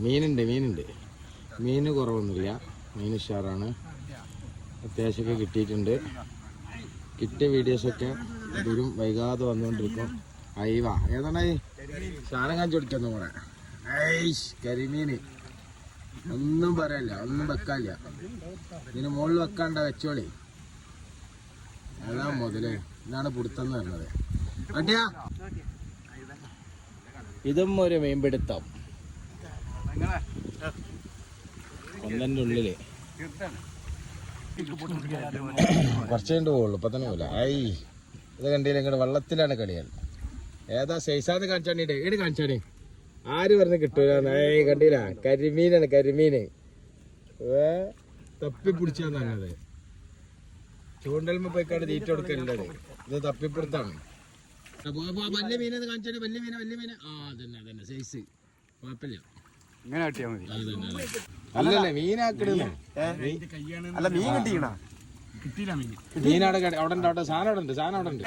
മീനുണ്ട് മീൻ കുറവൊന്നുമില്ല. മീൻ ഉഷാറാണ്. അത്യാവശ്യമൊക്കെ കിട്ടിയിട്ടുണ്ട്. കിട്ടിയ വീഡിയോസൊക്കെ ഇതും വൈകാതെ വന്നുകൊണ്ടിരിക്കും. അയവ ഏതാണ് സാധനം കാണിച്ചു കൊടുക്കുന്നു കൂടെ. കരിമീന് ഒന്നും പറയല്ല, ഒന്നും വെക്കാനില്ല. ഇതിന് മുകളിൽ വെക്കാണ്ട വെച്ചോളി. അതാ മുതല്. ഇതാണ് പിടുത്തന്ന് പറഞ്ഞത്. അട്ടിയാ ഇതും ഒരു മീൻപിടുത്തം. ഒന്നൻ്റെ ഉള്ളില് കുറച്ചുകൊണ്ട് പോകുള്ളൂ. ഇപ്പൊ തന്നെ പോല. ഇത് കണ്ടില്ല, ഇങ്ങോട്ട് വെള്ളത്തിലാണ് കളിയാൽ. ഏതാ സൈസാന്ന് കാണിച്ചാണീട്ട് ഏട് കാണിച്ചാണേ. ആര് പറഞ്ഞ് കിട്ടൂല. കണ്ടില്ല, കരിമീനാണ് കരിമീന്. തപ്പി പിടിച്ചാന്ന് പറഞ്ഞത്. ചൂണ്ടൽമ പോയിക്കാണ്ട് തീറ്റ കൊടുക്കല്ലത്. ഇത് തപ്പിപ്പിടുത്താണ്. വലിയ മീനെന്ന് കാണിച്ചാൽ വലിയ മീന്. അതന്നെ സൈസ് കുഴപ്പമില്ല. അല്ലല്ലേ മീനാക്കിടുന്നു. അല്ല മീൻ കിട്ടിക്കണ മീനവിടെ അവിടെ ഉണ്ട്. അവിടെ സാധനം അവിടെ ഉണ്ട്.